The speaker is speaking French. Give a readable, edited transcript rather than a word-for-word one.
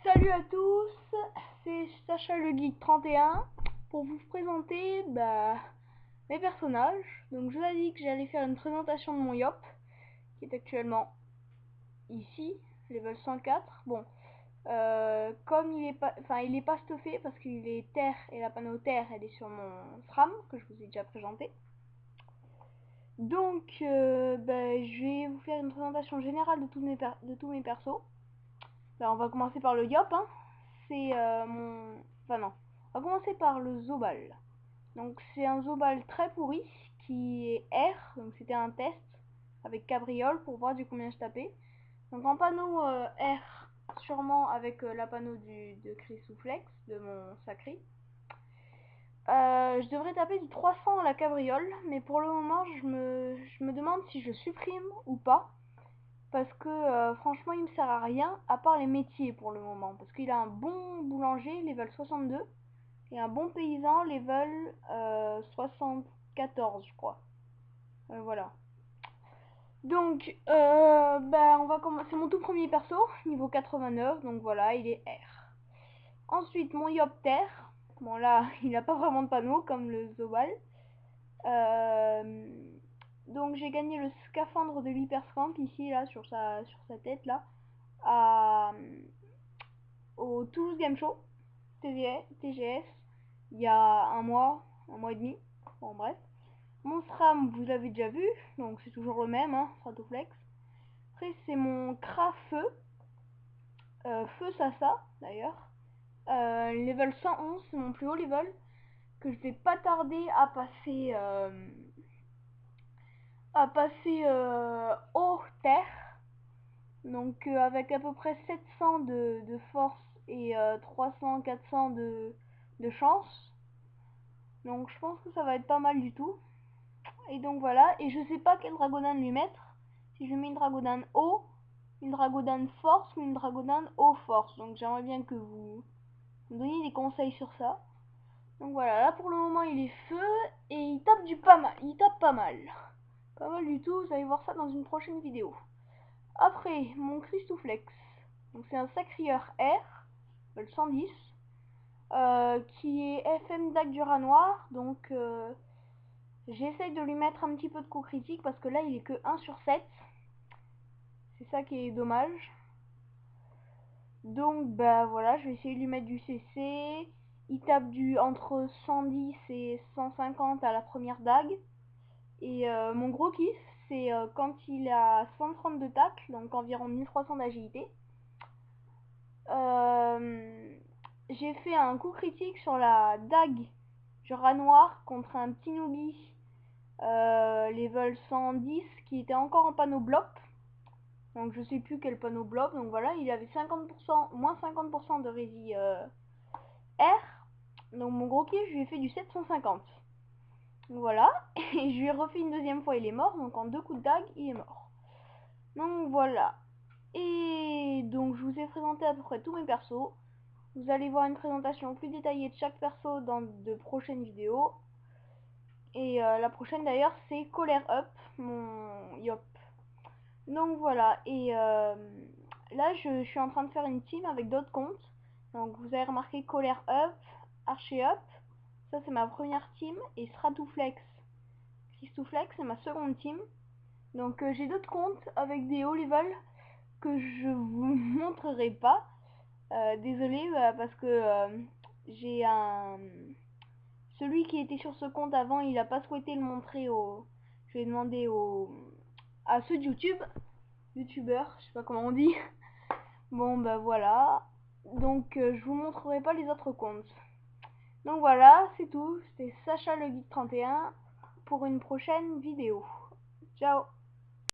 Salut à tous, c'est Sacha le Geek 31 pour vous présenter mes personnages. Donc je vous ai dit que j'allais faire une présentation de mon Yop qui est actuellement ici, level 104. Bon, comme il est pas stuffé parce qu'il est terre et la panneau terre elle est sur mon SRAM que je vous ai déjà présenté. Donc je vais vous faire une présentation générale de tous mes persos. On va commencer par le Yop, hein. C'est mon... Enfin non, on va commencer par le Zobal. Donc c'est un Zobal très pourri qui est R, donc c'était un test avec Cabriole pour voir du combien je tapais. Donc en panneau R, sûrement avec la panneau de Chrisouflex, de mon Sacri. Je devrais taper du 300 à la Cabriole, mais pour le moment je me demande si je supprime ou pas. Parce que franchement il me sert à rien à part les métiers pour le moment. Parce qu'il a un bon boulanger level 62 et un bon paysan level 74 je crois. Voilà. Donc on va commencer. C'est mon tout premier perso, niveau 89, donc voilà, il est R. Ensuite mon Yopter. Bon là, il n'a pas vraiment de panneau comme le Zobal. Euh, donc j'ai gagné le scaphandre de l'Hyperscamp ici là sur sa tête là. À, au Toulouse Game Show, TGS, il y a un mois et demi. Bon, bref. Mon SRAM, vous l'avez déjà vu, donc c'est toujours le même, hein, Stratoflex. Après, c'est mon Kra Feu, Feu Sasa d'ailleurs. Level 111, c'est mon plus haut level, que je vais pas tarder à passer haut terre. Donc avec à peu près 700 de force et 300-400 de chance. Donc je pense que ça va être pas mal du tout. Et donc voilà, et je sais pas quel Dragodan lui mettre. Si je mets une Dragodan haut, une Dragodan force ou une Dragodan haut force. Donc j'aimerais bien que vous me donniez des conseils sur ça. Donc voilà, là pour le moment il est feu et il tape du pas mal. Il tape pas mal. Pas mal du tout, vous allez voir ça dans une prochaine vidéo. Après, mon Christouflex. Donc c'est un Sacrieur R, le 110, qui est FM DAC du rat noir. Donc j'essaye de lui mettre un petit peu de coup critique parce que là il est que 1 sur 7. C'est ça qui est dommage. Donc voilà, je vais essayer de lui mettre du CC. Il tape du entre 110 et 150 à la première dague. Et mon gros kiff, c'est quand il a 130 de tacle, donc environ 1300 d'agilité. Euh, j'ai fait un coup critique sur la dague du rat noir contre un petit newbie level 110 qui était encore en panneau blop. Donc je sais plus quel panneau blop. Donc voilà, il avait 50%, moins 50% de rési R. Donc mon gros kiff, je lui ai fait du 750. Donc voilà. Et je lui ai refait une deuxième fois, il est mort. Donc en deux coups de dague, il est mort. Donc voilà. Et donc je vous ai présenté à peu près tous mes persos. Vous allez voir une présentation plus détaillée de chaque perso dans de prochaines vidéos. Et la prochaine d'ailleurs c'est Colère Up, mon Yop. Donc voilà, et là je suis en train de faire une team avec d'autres comptes. Donc vous avez remarqué Colère Up, Archer Up, ça c'est ma première team. Et Stratoflex, Christouflex c'est ma seconde team. Donc j'ai d'autres comptes avec des hauts level que je vous montrerai pas. Désolé parce que j'ai un... Celui qui était sur ce compte avant, il a pas souhaité le montrer au... Je vais demander à ceux de YouTube. Youtubeur, je sais pas comment on dit. Bon voilà. Donc je vous montrerai pas les autres comptes. Donc voilà, c'est tout. C'était Sacha le Geek 31 pour une prochaine vidéo. Ciao.